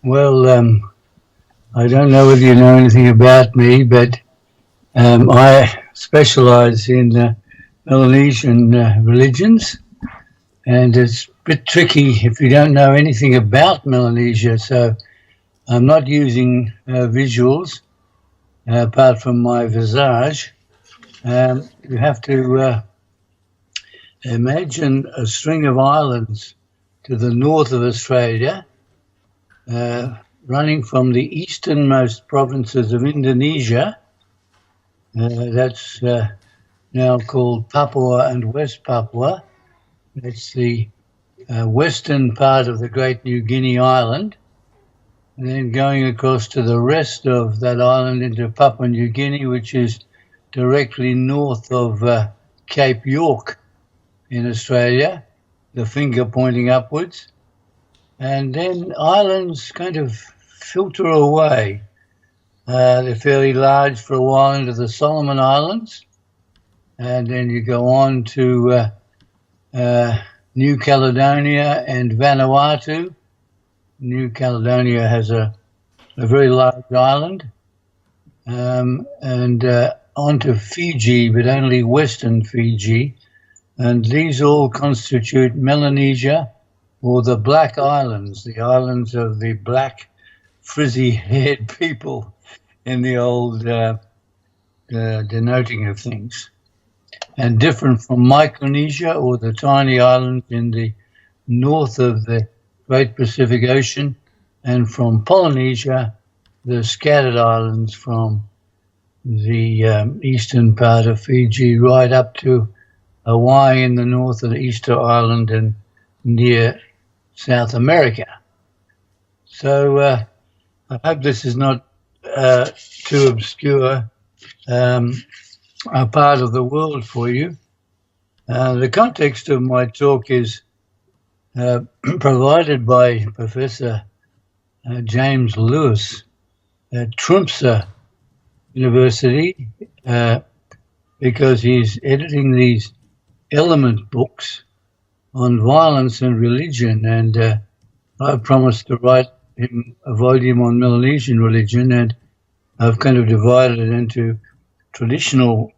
Well, I don't know whether you know anything about me, but I specialize in Melanesian religions, and it's a bit tricky if you don't know anything about Melanesia. So I'm not using visuals apart from my visage. You have to imagine a string of islands to the north of Australia, running from the easternmost provinces of Indonesia. That's now called Papua and West Papua. That's the western part of the Great New Guinea island, and then going across to the rest of that island into Papua New Guinea, which is directly north of Cape York in Australia, the finger pointing upwards. And then islands kind of filter away. They're fairly large for a while into the Solomon Islands, and then you go on to New Caledonia and Vanuatu. New Caledonia has a very large island, and on to Fiji, but only Western Fiji, and these all constitute Melanesia, or the Black Islands, the islands of the black, frizzy-haired people in the old denoting of things. And different from Micronesia, or the tiny islands in the north of the Great Pacific Ocean, and from Polynesia, the scattered islands from the eastern part of Fiji right up to Hawaii in the north of the Easter Island and near South America. So I hope this is not too obscure a part of the world for you. The context of my talk is provided by Professor James Lewis at Tromsø University because he's editing these element books on violence and religion, and I promised to write him a volume on Melanesian religion, and I've kind of divided it into traditional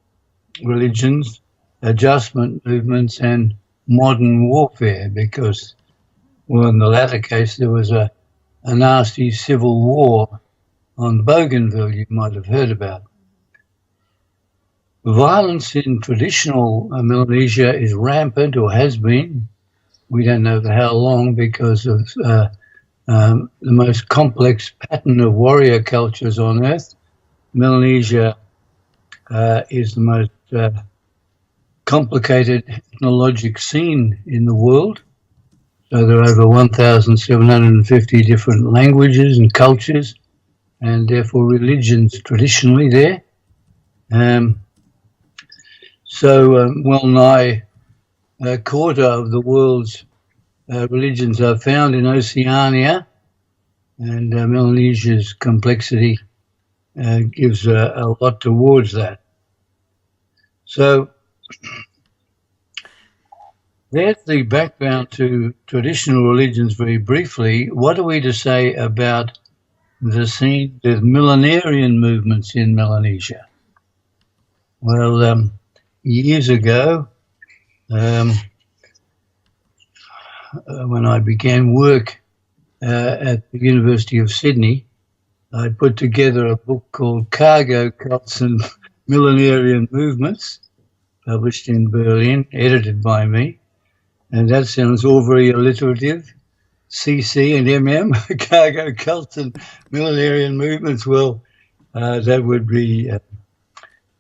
religions, adjustment movements, and modern warfare, because, well, in the latter case, there was a nasty civil war on Bougainville you might have heard about. Violence in traditional Melanesia is rampant, or has been. We don't know for how long, because of the most complex pattern of warrior cultures on Earth. Melanesia is the most complicated ethnologic scene in the world. So there are over 1,750 different languages and cultures, and therefore religions traditionally there. Well nigh a quarter of the world's religions are found in Oceania, and Melanesia's complexity gives a lot towards that. So there's the background to traditional religions very briefly. What are we to say about the scene, the millenarian movements in Melanesia? Well, years ago, when I began work at the University of Sydney, I put together a book called Cargo Cults and Millenarian Movements, published in Berlin, edited by me. And that sounds all very alliterative. CC and MM, Cargo Cults and Millenarian Movements. Well, that would be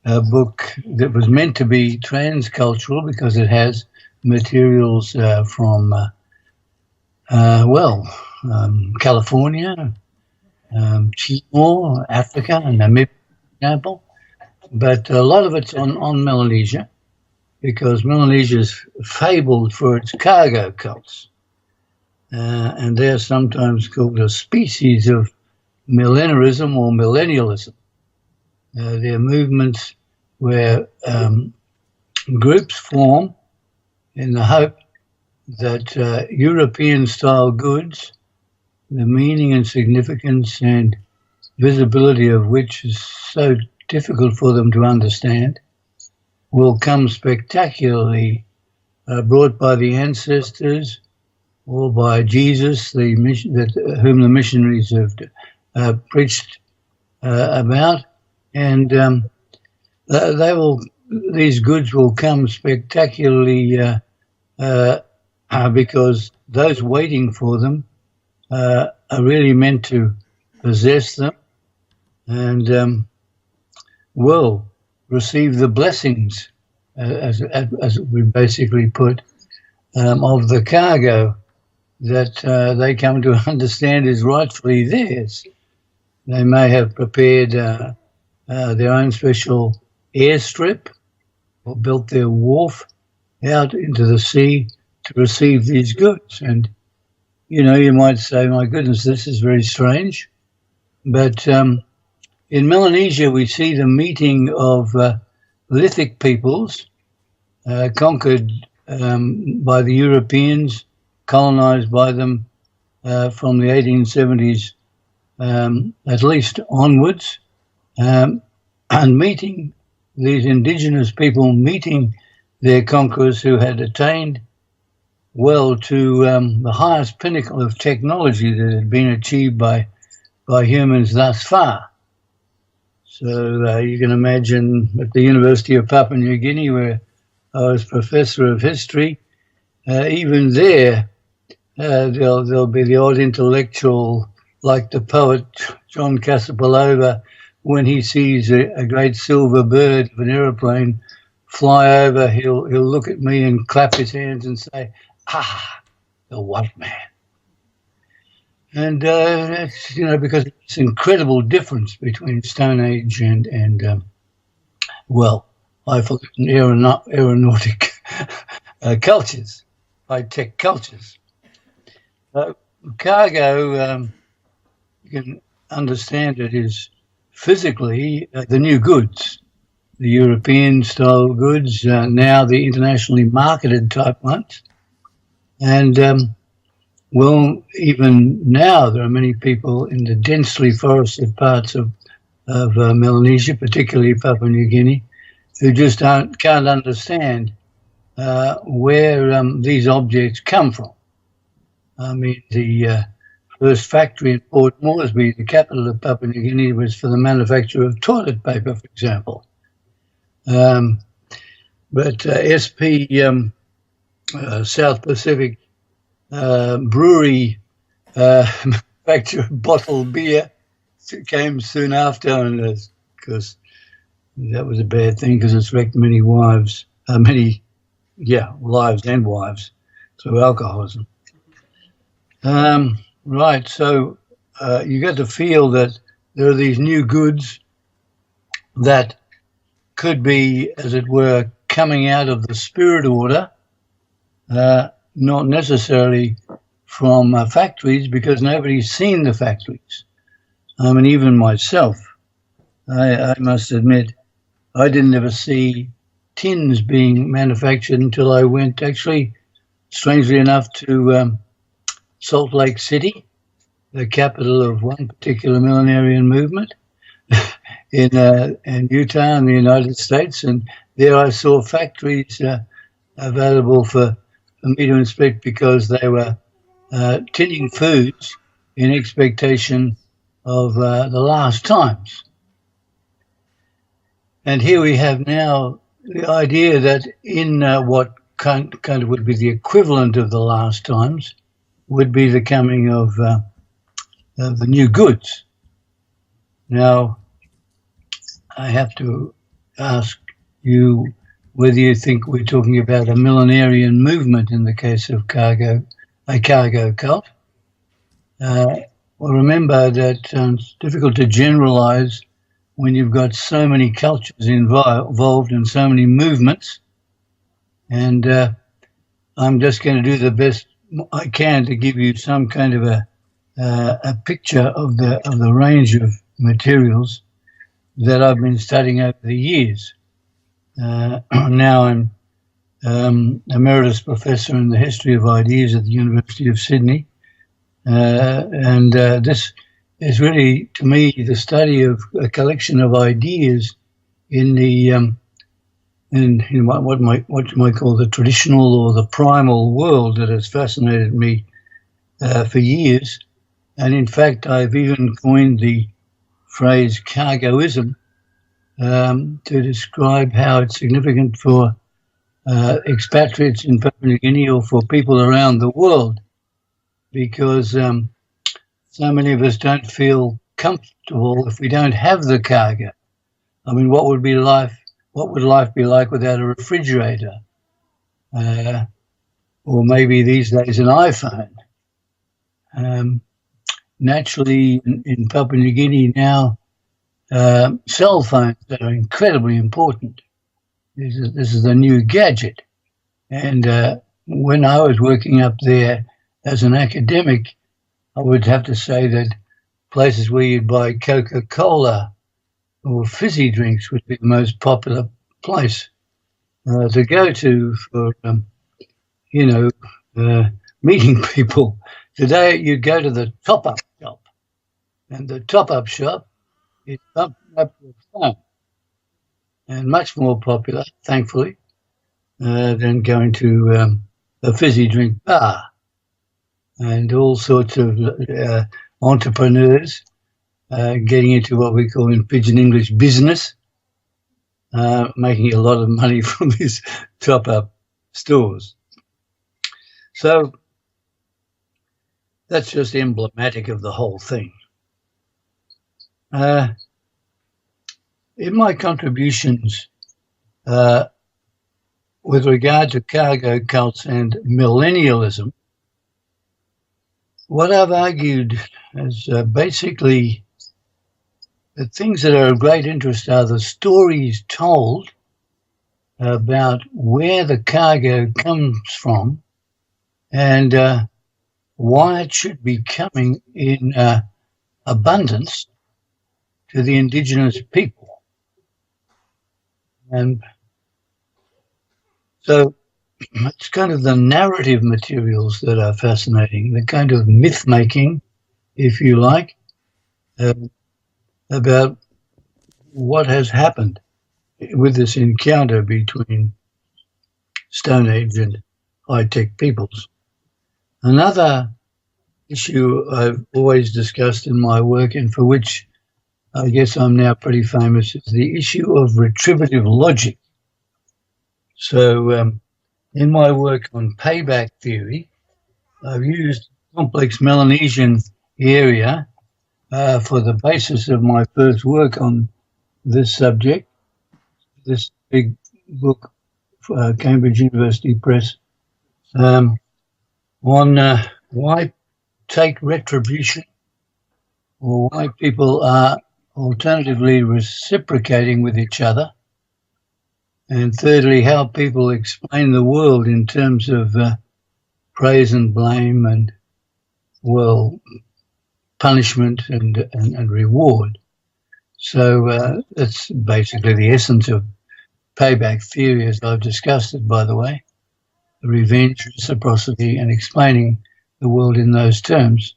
a book that was meant to be transcultural, because it has materials from, California, Timor, Africa, and Namibia, for example. But a lot of it's on Melanesia, because Melanesia is fabled for its cargo cults. And they're sometimes called a species of millenarism or millennialism. They're movements where groups form in the hope that European-style goods the meaning and significance and visibility of which is so difficult for them to understand, will come spectacularly brought by the ancestors or by Jesus, whom the missionaries have preached about, and these goods will come spectacularly because those waiting for them are really meant to possess them and will receive the blessings, as we basically put, of the cargo that they come to understand is rightfully theirs. They may have prepared their own special airstrip or built their wharf out into the sea to receive these goods. And, you might say, my goodness, this is very strange. But in Melanesia, we see the meeting of lithic peoples conquered by the Europeans, colonized by them from the 1870s at least onwards, and meeting these indigenous people, meeting their conquerors who had attained to the highest pinnacle of technology that had been achieved by humans thus far. So you can imagine at the University of Papua New Guinea, where I was professor of history, even there there'll be the odd intellectual, like the poet John Casapolova, when he sees a great silver bird of an aeroplane fly over, he'll look at me and clap his hands and say, the white man. And that's, because it's an incredible difference between Stone Age and highfalutin aeronautic cultures, high-tech cultures. Cargo, you can understand it is physically the new goods, the European-style goods, now the internationally marketed type ones. And even now there are many people in the densely forested parts of Melanesia, particularly Papua New Guinea, who just can't understand where these objects come from. I mean, the first factory in Port Moresby, the capital of Papua New Guinea, was for the manufacture of toilet paper, for example. But SP South Pacific brewery manufacture of bottled beer came soon after, and because that was a bad thing because it's wrecked many lives and wives through alcoholism. Right, so you get to feel that there are these new goods that could be, as it were, coming out of the spirit order, not necessarily from factories, because nobody's seen the factories. I mean, even myself, I must admit, I didn't ever see tins being manufactured until I went, actually, strangely enough, to Salt Lake City, the capital of one particular Millenarian movement in Utah in the United States. And there I saw factories available for me to inspect because they were tinning foods in expectation of the last times. And here we have now the idea that in what kind of would be the equivalent of the last times would be the coming of the new goods. Now, I have to ask you whether you think we're talking about a Millenarian movement in the case of a cargo cult. Well, remember that it's difficult to generalize when you've got so many cultures involved and so many movements. And I'm just going to do the best I can to give you some kind of a picture of the range of materials that I've been studying over the years. Now I'm Emeritus Professor in the History of Ideas at the University of Sydney, This is really, to me, the study of a collection of ideas in the in what you might call the traditional or the primal world that has fascinated me for years. And in fact, I've even coined the phrase cargoism to describe how it's significant for expatriates in Papua New Guinea or for people around the world, because so many of us don't feel comfortable if we don't have the cargo. I mean, what would life be like without a refrigerator? Or maybe these days an iPhone. Naturally, in Papua New Guinea now, cell phones are incredibly important. This is a new gadget. And when I was working up there as an academic, I would have to say that places where you'd buy Coca-Cola or fizzy drinks would be the most popular place to go to for, meeting people. Today, you'd go to the top-up shop, and the top-up shop is bumping up your phone, and much more popular, thankfully, than going to a fizzy drink bar. And all sorts of entrepreneurs getting into what we call in pidgin English business, making a lot of money from these top-up stores. So that's just emblematic of the whole thing. In my contributions with regard to cargo cults and millennialism, what I've argued is basically the things that are of great interest are the stories told about where the cargo comes from and why it should be coming in abundance to the indigenous people. And so it's kind of the narrative materials that are fascinating, the kind of myth-making, if you like, about what has happened with this encounter between Stone Age and high-tech peoples. Another issue I've always discussed in my work, and for which I guess I'm now pretty famous, is the issue of retributive logic. So in my work on payback theory, I've used complex Melanesian area for the basis of my first work on this subject, this big book, Cambridge University Press, on why take retribution, or why people are alternatively reciprocating with each other, and thirdly, how people explain the world in terms of praise and blame and, well, punishment and reward. So that's basically the essence of payback theory as I've discussed it, by the way, revenge, reciprocity, and explaining the world in those terms.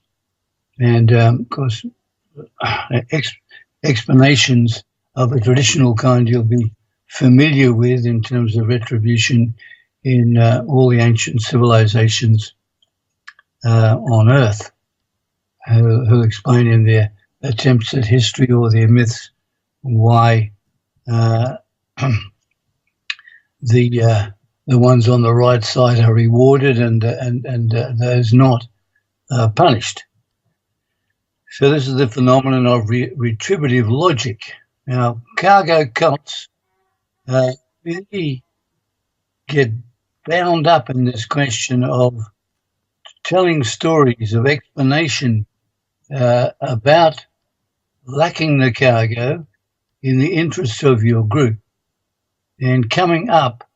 And, of course, explanations of a traditional kind you'll be familiar with in terms of retribution in all the ancient civilizations on Earth, who explain in their attempts at history or their myths why the ones on the right side are rewarded and those not punished. So this is the phenomenon of retributive logic. Now, cargo cults really get bound up in this question of telling stories of explanation about lacking the cargo in the interests of your group, and coming up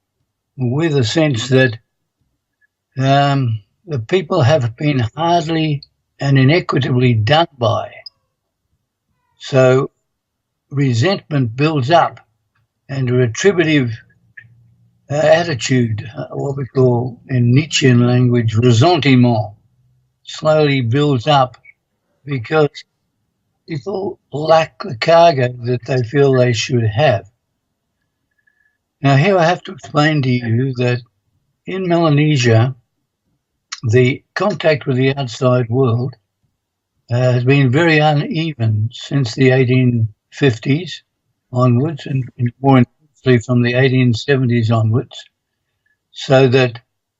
with a sense that the people have been hardly and inequitably done by. So resentment builds up, and a retributive attitude, what we call in Nietzschean language, ressentiment, slowly builds up because people lack the cargo that they feel they should have. Now, here I have to explain to you that in Melanesia, the contact with the outside world has been very uneven since the 1850s onwards, and more intensely from the 1870s onwards, so that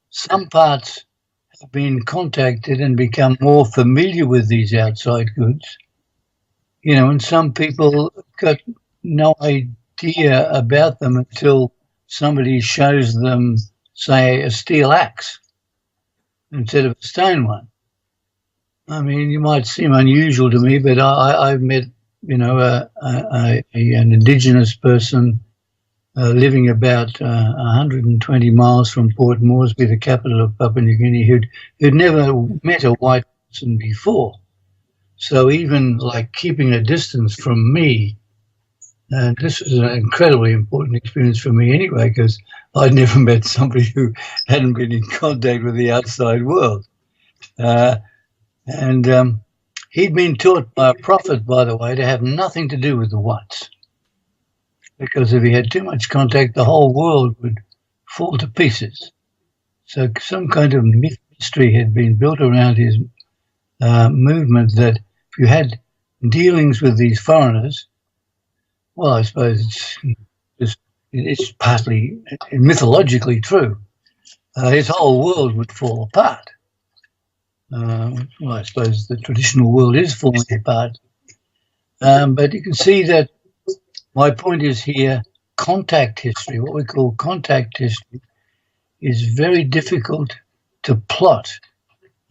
some parts have been contacted and become more familiar with these outside goods, and some people got no idea about them until somebody shows them, say, a steel axe instead of a stone one. I mean, you might seem unusual to me, but I've met, an indigenous person living about 120 miles from Port Moresby, the capital of Papua New Guinea, who'd never met a white person before. So even like keeping a distance from me, and this was an incredibly important experience for me anyway, because I'd never met somebody who hadn't been in contact with the outside world. And he'd been taught by a prophet, by the way, to have nothing to do with the whites, because if he had too much contact, the whole world would fall to pieces. So some kind of mystery had been built around his movement that if you had dealings with these foreigners, well, I suppose it's partly mythologically true. His whole world would fall apart. Well, I suppose the traditional world is falling apart. But you can see that my point is here, contact history, what we call contact history, is very difficult to plot.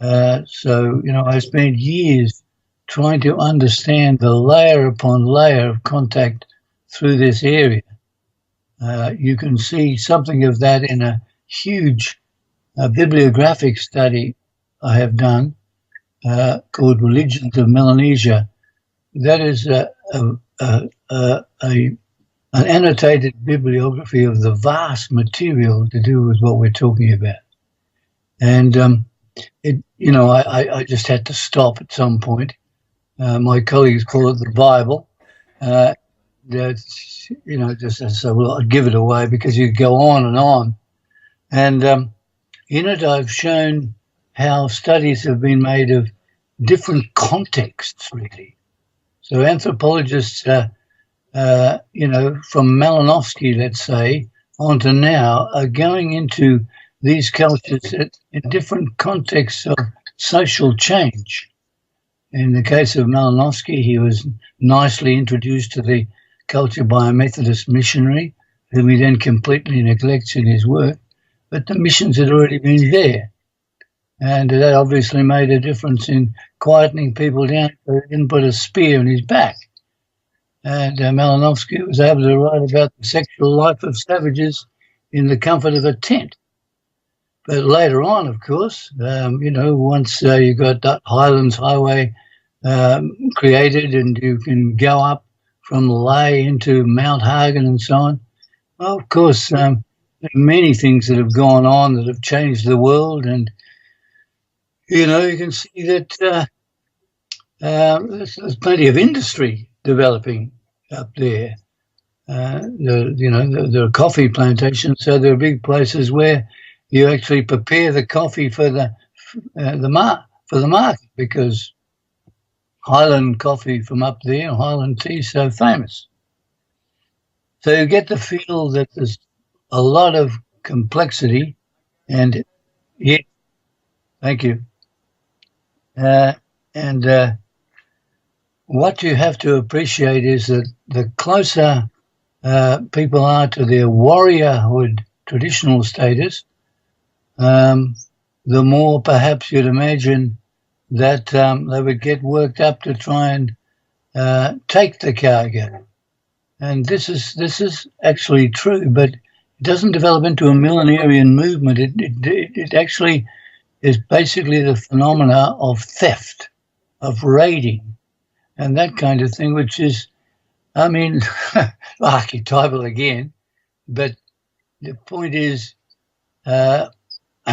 So, I spent years trying to understand the layer upon layer of contact through this area. You can see something of that in a huge bibliographic study I have done called Religions of Melanesia. That is an annotated bibliography of the vast material to do with what we're talking about. And I just had to stop at some point. My colleagues call it the Bible. So I'd give it away because you go on and on. And in it, I've shown how studies have been made of different contexts, really. So anthropologists, from Malinowski, let's say, on to now, are going into these cultures in different contexts of social change. In the case of Malinowski, he was nicely introduced to the culture by a Methodist missionary, whom he then completely neglects in his work, but the missions had already been there. And that obviously made a difference in quietening people down so he didn't put a spear in his back. And Malinowski was able to write about the sexual life of savages in the comfort of a tent. But later on, of course, once you got that Highlands Highway created and you can go up from Lae into Mount Hagen and so on, well, of course, there are many things that have gone on that have changed the world. And, you can see that there's plenty of industry developing up there. There are coffee plantations, so there are big places where you actually prepare the coffee for the market, because Highland coffee from up there, Highland tea, is so famous. So you get the feel that there's a lot of complexity, and yeah, thank you. What you have to appreciate is that the closer people are to their warriorhood traditional status, the more perhaps you'd imagine that they would get worked up to try and take the cargo. And this is actually true, but it doesn't develop into a millenarian movement. It actually is basically the phenomena of theft, of raiding, and that kind of thing, which is, archetypal again. But the point is,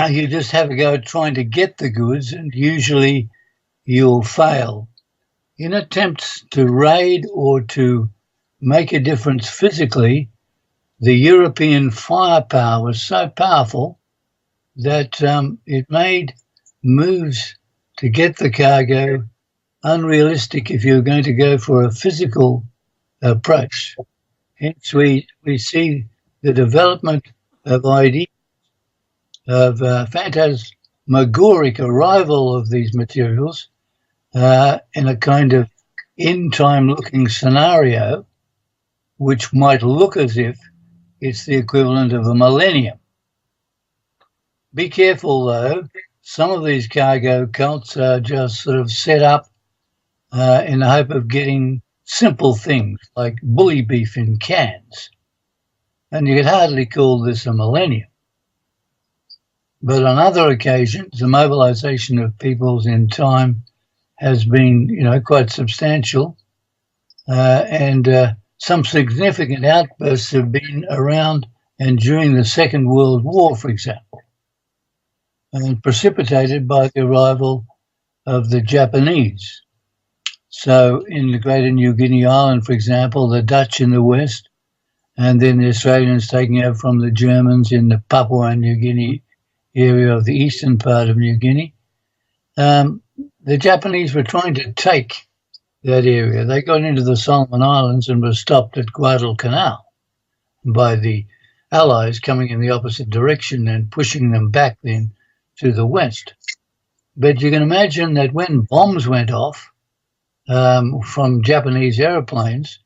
you just have a go at trying to get the goods, and usually you'll fail. In attempts to raid or to make a difference physically, the European firepower was so powerful that it made moves to get the cargo unrealistic if you're going to go for a physical approach. Hence, we see the development of ideas of phantasmagoric arrival of these materials in a kind of in-time looking scenario, which might look as if it's the equivalent of a millennium. Be careful, though. Some of these cargo cults are just sort of set up in the hope of getting simple things like bully beef in cans. And you could hardly call this a millennium. But on other occasions, the mobilization of peoples in time has been, quite substantial. And some significant outbursts have been around and during the Second World War, for example, and precipitated by the arrival of the Japanese. So in the Greater New Guinea Island, for example, the Dutch in the west, and then the Australians taking over from the Germans in the Papua New Guinea area of the eastern part of New Guinea. The Japanese were trying to take that area. They got into the Solomon Islands and were stopped at Guadalcanal by the Allies coming in the opposite direction and pushing them back then to the west. But you can imagine that when bombs went off from Japanese aeroplanes,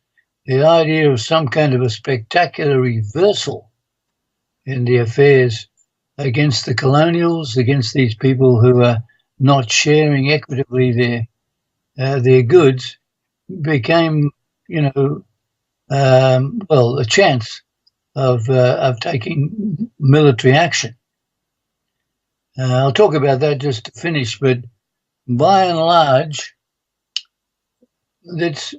the idea of some kind of a spectacular reversal in the affairs against the colonials, against these people who are not sharing equitably their goods, became, a chance of taking military action. I'll talk about that just to finish, but by and large, that's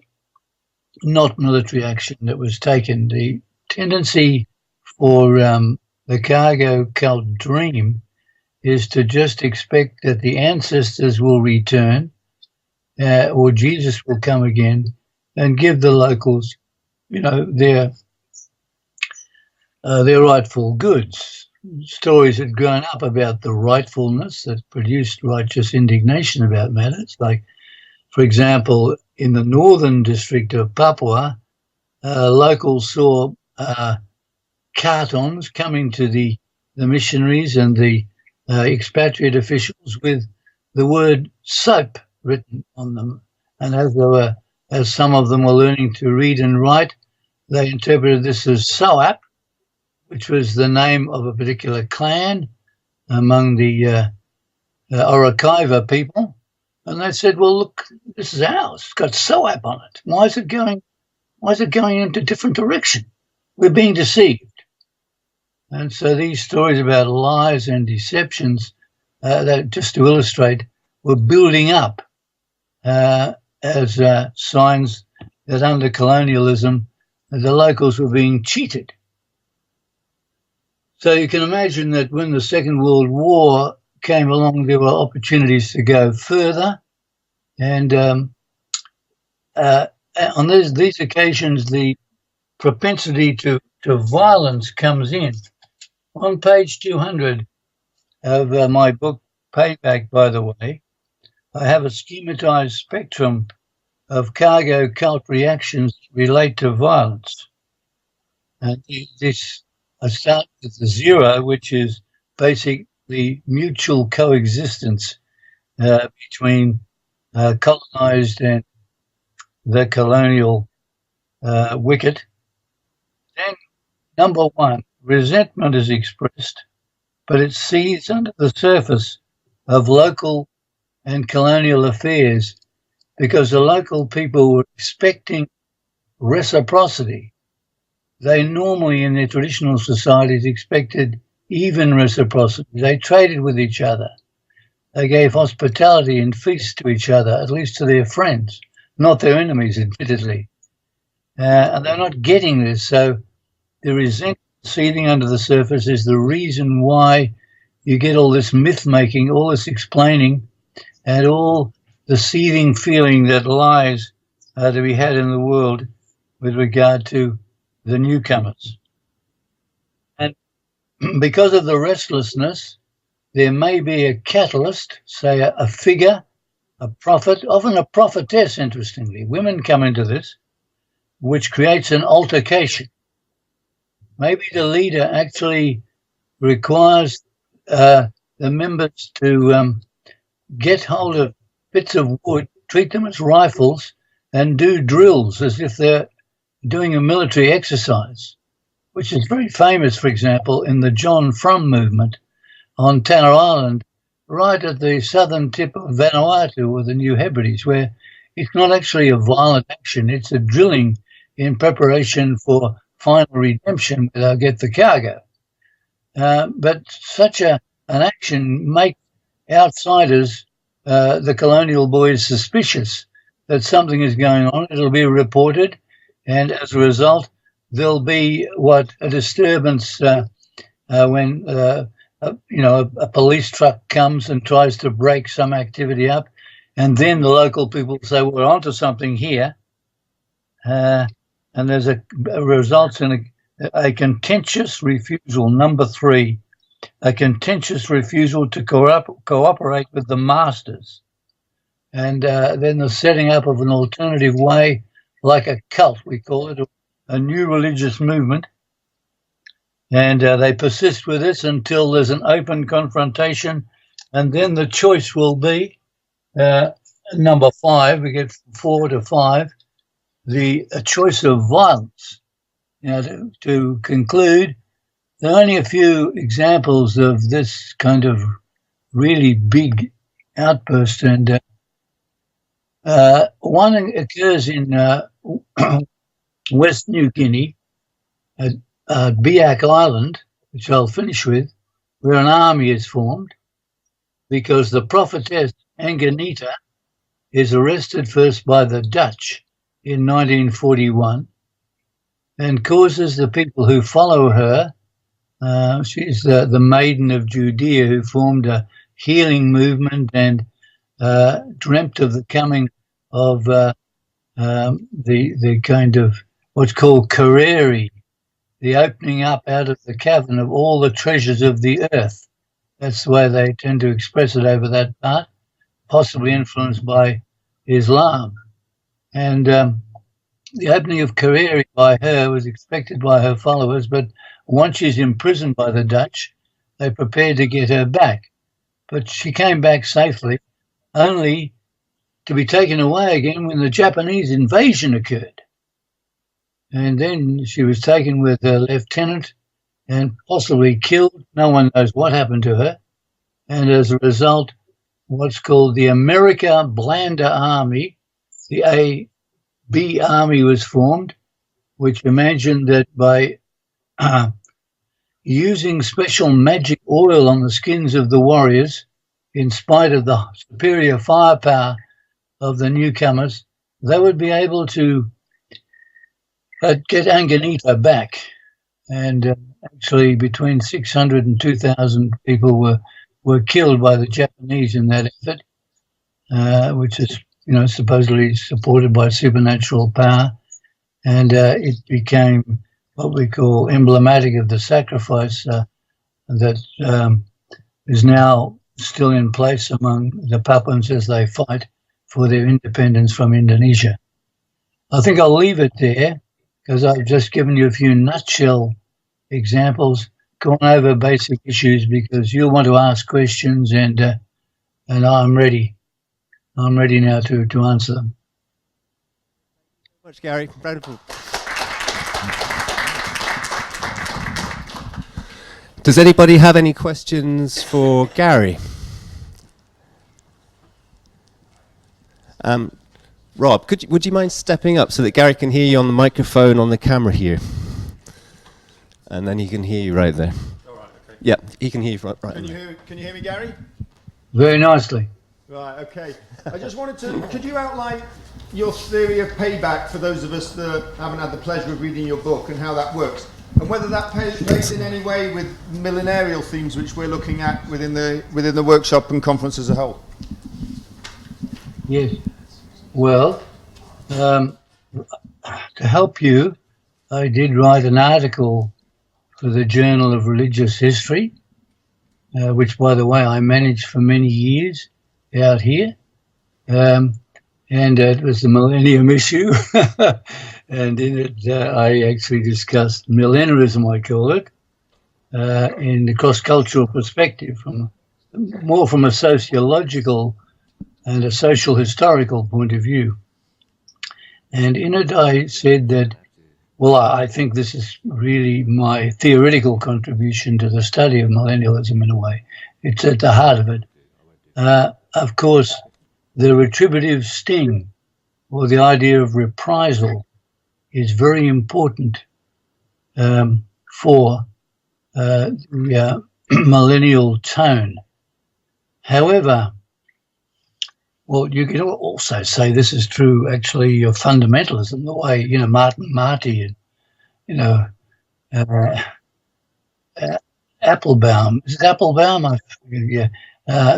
not military action that was taken. The tendency for the cargo cult dream is to just expect that the ancestors will return or Jesus will come again and give the locals, their rightful goods. Stories had grown up about the rightfulness that produced righteous indignation about matters. Like, for example, in the northern district of Papua, locals saw cartons coming to the missionaries and the expatriate officials with the word soap written on them. And as some of them were learning to read and write, they interpreted this as soap, which was the name of a particular clan among the Orokaiva people. And they said, well, look, this is ours. It's got soap on it. Why is it going into a different direction? We're being deceived. And so these stories about lies and deceptions, that just to illustrate, were building up as signs that under colonialism, the locals were being cheated. So you can imagine that when the Second World War came along, there were opportunities to go further. And on these occasions, the propensity to violence comes in. On page 200 of my book, Payback, by the way, I have a schematized spectrum of cargo cult reactions relate to violence. And I start with the zero, which is basically mutual coexistence between colonized and the colonial wicked. Then, number one, resentment is expressed, but it seethes under the surface of local and colonial affairs because the local people were expecting reciprocity. They normally, in their traditional societies, expected even reciprocity. They traded with each other. They gave hospitality and feasts to each other, at least to their friends, not their enemies, admittedly. And they're not getting this. So the resentment seething under the surface is the reason why you get all this myth-making, all this explaining, and all the seething feeling that lies to be had in the world with regard to the newcomers. And because of the restlessness, there may be a catalyst, say a figure, a prophet, often a prophetess, interestingly. Women come into this, which creates an altercation. Maybe the leader actually requires the members to get hold of bits of wood, treat them as rifles, and do drills as if they're doing a military exercise, which is very famous, for example, in the John Frum movement on Tanna Island, right at the southern tip of Vanuatu or the New Hebrides, where it's not actually a violent action, it's a drilling in preparation for final redemption where they'll get the cargo. But such an action makes outsiders, the colonial boys, suspicious that something is going on. It'll be reported, and as a result, there'll be a disturbance when a police truck comes and tries to break some activity up, and then the local people say, well, we're onto something here, and there's results in a contentious refusal. Number 3, a contentious refusal to cooperate with the masters, and then the setting up of an alternative way, like a cult, we call it, a new religious movement. And they persist with this until there's an open confrontation, and then the choice will be number 5. We get 4 to 5. A choice of violence. Now, to conclude, there are only a few examples of this kind of really big outburst, and one occurs in West New Guinea, at Biak Island, which I'll finish with, where an army is formed because the prophetess Anganita is arrested first by the Dutch in 1941 and causes the people who follow her, she's the Maiden of Judea, who formed a healing movement and dreamt of the coming of the kind of what's called Kareri, the opening up out of the cavern of all the treasures of the earth. That's the way they tend to express it over that part, possibly influenced by Islam. And the opening of Kareri by her was expected by her followers, but once she's imprisoned by the Dutch, they prepared to get her back. But she came back safely, only to be taken away again when the Japanese invasion occurred. And then she was taken with her lieutenant and possibly killed. No one knows what happened to her. And as a result, what's called the America Blanda Army, the AB Army, was formed, which imagined that by using special magic oil on the skins of the warriors, in spite of the superior firepower of the newcomers, they would be able to get Anganita back. And actually between 600 and 2,000 people were killed by the Japanese in that effort, which is, supposedly supported by supernatural power. And it became what we call emblematic of the sacrifice that is now still in place among the Papuans as they fight for their independence from Indonesia. I think I'll leave it there because I've just given you a few nutshell examples, gone over basic issues because you'll want to ask questions, and I'm ready. I'm ready now to answer them. Thank you very much, Garry. Wonderful. Does anybody have any questions for Garry? Rob, would you mind stepping up so that Garry can hear you on the microphone on the camera here? And then he can hear you right there. All right, okay. Yeah, he can hear you right Can you hear me, Garry? Very nicely. Right, okay. I just wanted to, could you outline your theory of payback for those of us that haven't had the pleasure of reading your book and how that works? and whether that plays in any way with millenarial themes which we're looking at within the workshop and conference as a whole. Yes. Well, to help you, I did write an article for the Journal of Religious History, which, by the way, I managed for many years out here. And it was the Millennium issue. And in it, I actually discussed millenarism, I call it, in the cross-cultural perspective, more from a sociological and a social historical point of view. And in it, I said that, well, I think this is really my theoretical contribution to the study of millennialism in a way. It's at the heart of it. Of course, the retributive sting, or the idea of reprisal, is very important for the millennial tone. However, well, you could also say this is true, actually, of fundamentalism, the way, Martin Marty and, Applebaum. Is it Applebaum? Yeah.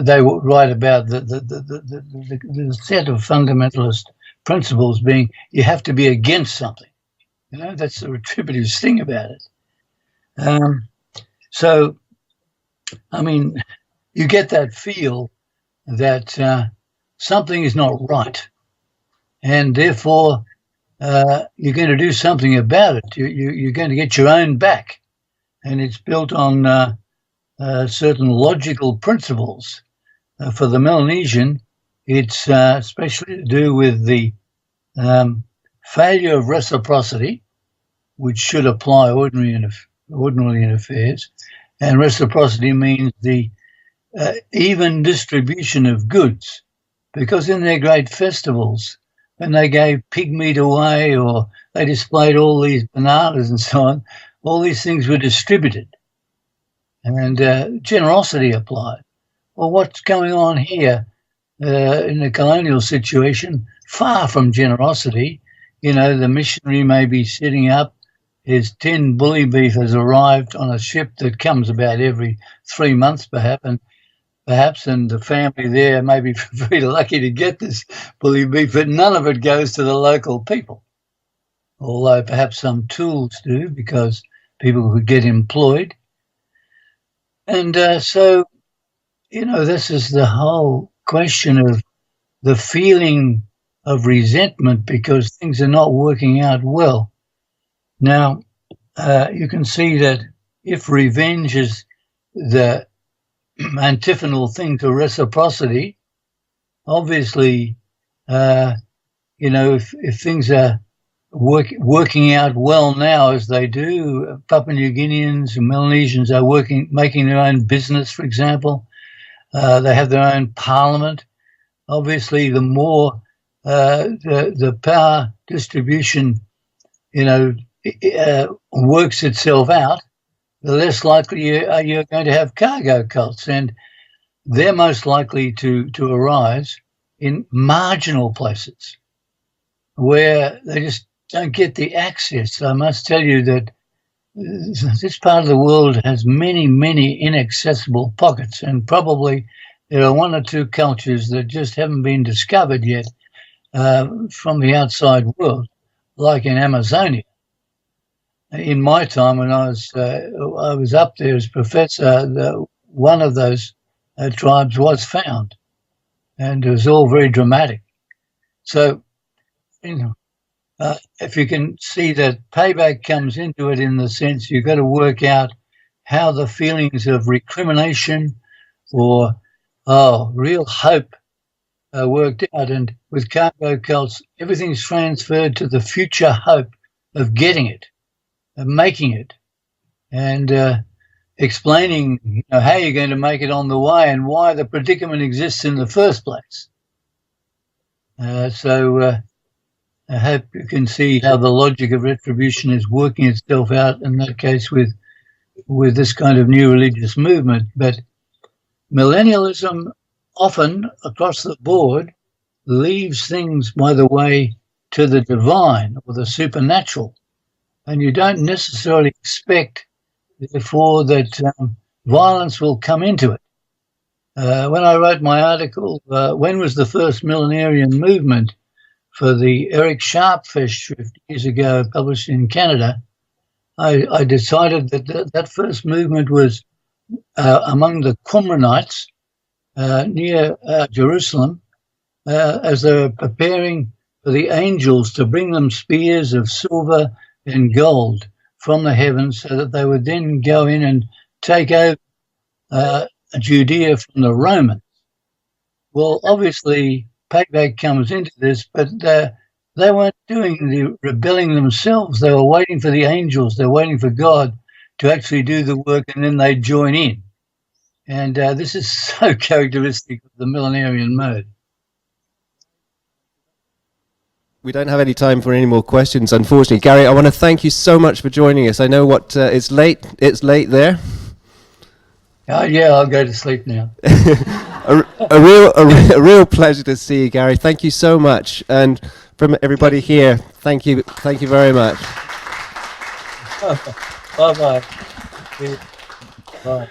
They write about the set of fundamentalist principles being you have to be against something. That's the retributive thing about it. So, I mean, you get that feel that something is not right, and therefore you're going to do something about it. You're going to get your own back, and it's built on certain logical principles. For the Melanesian, it's especially to do with the failure of reciprocity, which should apply ordinarily in affairs. And reciprocity means the even distribution of goods, because in their great festivals, when they gave pig meat away or they displayed all these bananas and so on, all these things were distributed. And generosity applied. Well, what's going on here in the colonial situation? Far from generosity. The missionary may be sitting up, his tin bully beef has arrived on a ship that comes about every 3 months perhaps, and the family there may be very lucky to get this bully beef, but none of it goes to the local people. Although perhaps some tools do, because people could get employed. And so, this is the whole question of the feeling of resentment because things are not working out well. Now, you can see that if revenge is the antiphonal thing to reciprocity, obviously, if things are working out well now as they do, Papua New Guineans and Melanesians are making their own business, for example. They have their own parliament. Obviously, the more the power distribution, works itself out, the less likely you're going to have cargo cults, and they're most likely to arise in marginal places where they just don't get the access. I must tell you that this part of the world has many, many inaccessible pockets, and probably there are one or two cultures that just haven't been discovered yet from the outside world, like in Amazonia. In my time, when I was up there as professor, one of those tribes was found, and it was all very dramatic. So, if you can see that payback comes into it, in the sense you've got to work out how the feelings of recrimination or real hope are worked out. And with cargo cults, everything's transferred to the future hope of getting it, of making it, and explaining how you're going to make it on the way and why the predicament exists in the first place. So I hope you can see how the logic of retribution is working itself out in that case with this kind of new religious movement. But millennialism often across the board leaves things by the way to the divine or the supernatural. and you don't necessarily expect, therefore, that violence will come into it. When I wrote my article, when was the first Millenarian movement, for the Eric Sharp Fest 50 years ago, published in Canada, I decided that that first movement was among the Qumranites near Jerusalem, as they were preparing for the angels to bring them spears of silver and gold from the heavens, so that they would then go in and take over Judea from the Romans. Well, obviously, payback comes into this, but they weren't doing the rebelling themselves. They were waiting for the angels. They're waiting for God to actually do the work, and then they join in. And this is so characteristic of the Millenarian mode. We don't have any time for any more questions, unfortunately. Garry, I want to thank you so much for joining us. I know it's late. It's late there. Yeah, I'll go to sleep now. a real pleasure to see you, Garry. Thank you so much, and from everybody here, thank you very much. Bye bye. Bye.